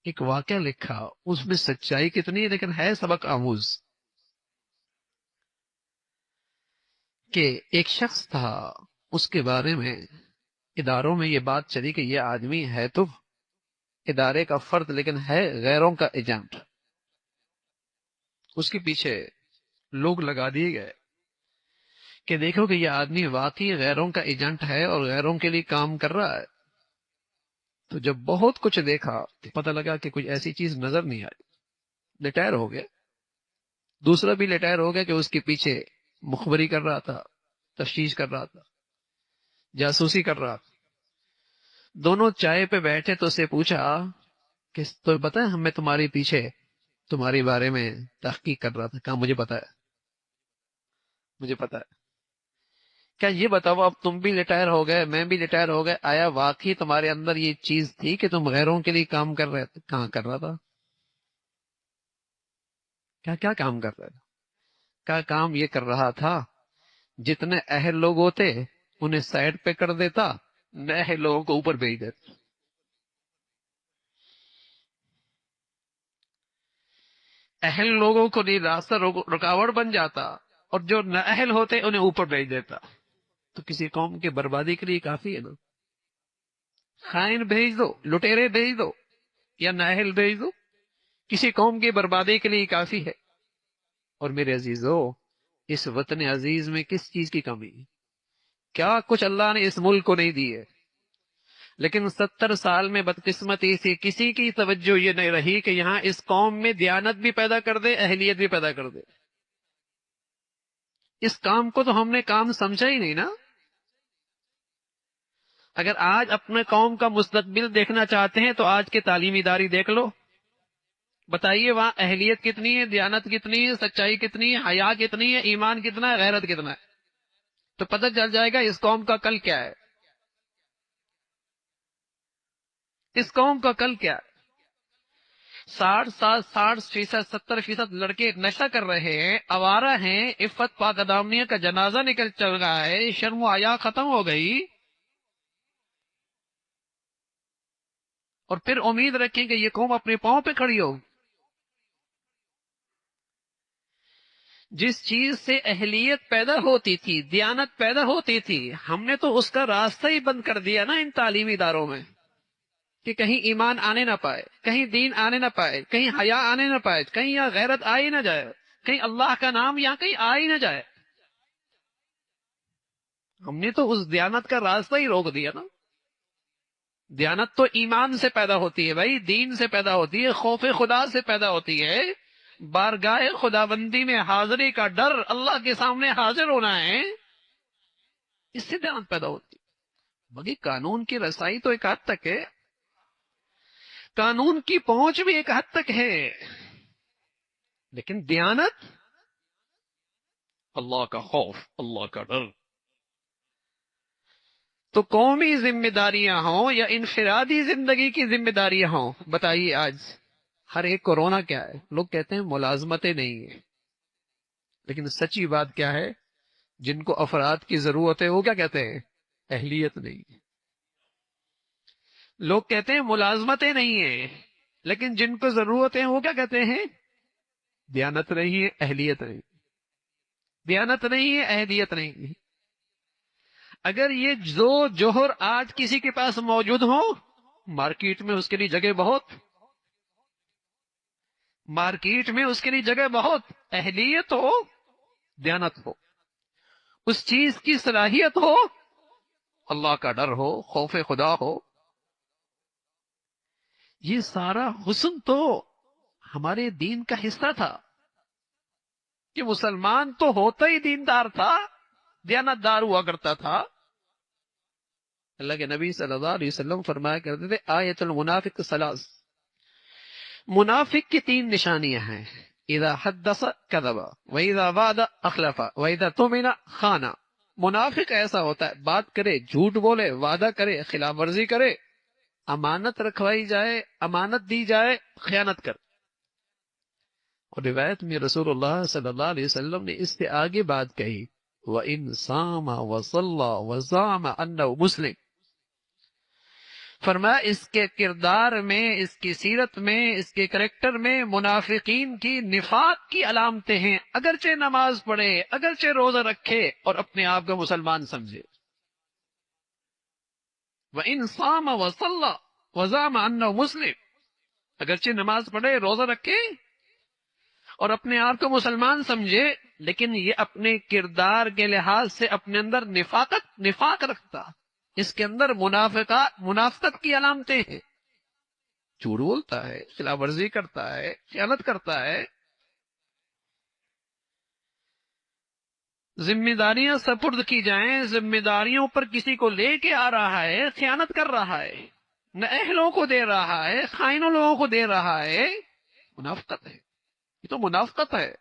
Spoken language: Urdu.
ایک واقعہ لکھا، اس میں سچائی کتنی ہے لیکن ہے سبق آموز، کہ ایک شخص تھا، اس کے بارے میں اداروں میں یہ بات چلی کہ یہ آدمی ہے تو ادارے کا فرد لیکن ہے غیروں کا ایجنٹ. اس کے پیچھے لوگ لگا دیے گئے کہ دیکھو کہ یہ آدمی واقعی غیروں کا ایجنٹ ہے اور غیروں کے لیے کام کر رہا ہے. تو جب بہت کچھ دیکھا تو پتہ لگا کہ کوئی ایسی چیز نظر نہیں آئی. ریٹائر ہو گیا. دوسرا بھی ریٹائر ہو گیا کہ اس کے پیچھے مخبری کر رہا تھا، تفتیش کر رہا تھا، جاسوسی کر رہا تھا. دونوں چائے پہ بیٹھے تو اسے پوچھا کہ تو پتہ ہے ہمیں تمہارے پیچھے تمہارے بارے میں تحقیق کر رہا تھا. کہا مجھے پتا ہے، مجھے پتا ہے. کیا یہ بتاؤ اب تم بھی ریٹائر ہو گئے، میں بھی ریٹائر ہو گئے، آیا واقعی تمہارے اندر یہ چیز تھی کہ تم غیروں کے لیے کام کر رہے تھے؟ کہاں کر رہا تھا؟ کیا کام کر رہا تھا؟ کیا کام یہ کر رہا تھا جتنے اہل لوگ ہوتے انہیں سائڈ پہ کر دیتا، نئے اہل لوگوں کو اوپر بھیج دیتا. اہل لوگوں کو نہیں راستہ رکاوٹ بن جاتا، اور جو نہ اہل ہوتے انہیں اوپر بھیج دیتا. تو کسی قوم کی بربادی کے لیے کافی ہے نا. خائن بھیج دو، لٹیرے بھیج دو، یا نااہل بھیج دو، کسی قوم کی بربادی کے لیے کافی ہے. اور میرے عزیزو، اس وطن عزیز میں کس چیز کی کمی ہے؟ کیا کچھ اللہ نے اس ملک کو نہیں دی ہے، لیکن 70 سال میں بدقسمتی سے کسی کی توجہ یہ نہیں رہی کہ یہاں اس قوم میں دیانت بھی پیدا کر دے، اہلیت بھی پیدا کر دے. اس کام کو تو ہم نے کام سمجھا ہی نہیں نا. اگر آج اپنے قوم کا مستقبل دیکھنا چاہتے ہیں تو آج کے تعلیمی ادارے دیکھ لو، بتائیے وہاں اہلیت کتنی ہے، دیانت کتنی ہے، سچائی کتنی ہے، حیا کتنی ہے، ایمان کتنا ہے، غیرت کتنا ہے. تو پتہ چل جائے گا اس قوم کا کل کیا ہے. اس قوم کا کل کیا ہے. 60% 70% لڑکے نشہ کر رہے ہیں، آوارہ ہیں، عفت پاک دامنیہ کا جنازہ نکل چل رہا ہے، شرم و حیا ختم ہو گئی. اور پھر امید رکھیں کہ یہ قوم اپنے پاؤں پہ کھڑی ہو. جس چیز سے اہلیت پیدا ہوتی تھی، دیانت پیدا ہوتی تھی، ہم نے تو اس کا راستہ ہی بند کر دیا نا ان تعلیمی اداروں میں، کہ کہیں ایمان آنے نہ پائے، کہیں دین آنے نہ پائے، کہیں حیا آنے نہ پائے، کہیں یہاں غیرت آ ہی نہ جائے، کہیں اللہ کا نام یہاں کہیں آ ہی نہ جائے. ہم نے تو اس دیانت کا راستہ ہی روک دیا نا. دیانت تو ایمان سے پیدا ہوتی ہے بھائی، دین سے پیدا ہوتی ہے، خوف خدا سے پیدا ہوتی ہے، بارگاہ خداوندی میں حاضری کا ڈر، اللہ کے سامنے حاضر ہونا ہے، اس سے دیانت پیدا ہوتی ہے. باقی قانون کی رسائی تو ایک حد تک ہے، قانون کی پہنچ بھی ایک حد تک ہے، لیکن دیانت، اللہ کا خوف، اللہ کا ڈر. تو قومی ذمہ داریاں ہوں یا انفرادی زندگی کی ذمہ داریاں ہوں، بتائیے آج ہر ایک کو رونا کیا ہے؟ لوگ کہتے ہیں ملازمتیں نہیں ہیں، لیکن سچی بات کیا ہے؟ جن کو افراد کی ضرورت ہے وہ کیا کہتے ہیں؟ اہلیت نہیں ہے. لوگ کہتے ہیں ملازمتیں نہیں ہیں، لیکن جن کو ضرورت ہے وہ کیا کہتے ہیں؟ دیانت نہیں ہے، اہلیت نہیں. دیانت نہیں ہے، اہلیت نہیں ہے. اگر یہ دو جوہر آج کسی کے پاس موجود ہو، مارکیٹ میں اس کے لیے جگہ بہت، مارکیٹ میں اس کے لیے جگہ بہت. اہلیت ہو، دیانت ہو، اس چیز کی صلاحیت ہو، اللہ کا ڈر ہو، خوف خدا ہو، یہ سارا حسن تو ہمارے دین کا حصہ تھا. کہ مسلمان تو ہوتا ہی دیندار تھا، دیانت دار ہوا کرتا تھا. اللہ کے نبی صلی اللہ علیہ وسلم فرمایا کرتے تھے آیت المنافق ثلاث، منافق کی 3 نشانیاں ہیں: اذا حدث کذب واذا وعد اخلف واذا اؤتمن خان. منافق ایسا ہوتا ہے، بات کرے جھوٹ بولے، وعدہ کرے خلاف ورزی کرے، امانت رکھوائی جائے، امانت دی جائے، خیانت کر. اور روایت میں رسول اللہ صلی اللہ علیہ وسلم نے اس سے آگے بات کہی وَإِن صَامَ وَصَلَّى وَزَعَمَ أَنَّهُ مُسْلِمٌ. فرمایا اس کے کردار میں، اس کی سیرت میں، اس کے کریکٹر میں منافقین کی نفاق کی علامتیں ہیں، اگرچہ نماز پڑھے، اگرچہ روزہ رکھے اور اپنے آپ کو مسلمان سمجھے۔ وَإِنْ صَامَ وَصَلَّى وَزَعَمَ أَنَّهُ مسلم، اگرچہ نماز پڑھے، روزہ رکھے اور اپنے آپ کو مسلمان سمجھے، لیکن یہ اپنے کردار کے لحاظ سے اپنے اندر نفاق رکھتا، اس کے اندر منافقت کی علامتیں ہیں، جھوٹ بولتا ہے، خلاف ورزی کرتا ہے، خیانت کرتا ہے، ذمہ داریاں سپرد کی جائیں، ذمہ داریوں پر کسی کو لے کے آ رہا ہے، خیانت کر رہا ہے، نہ اہلوں کو دے رہا ہے، خائنوں لوگوں کو دے رہا ہے، منافقت ہے، یہ تو منافقت ہے۔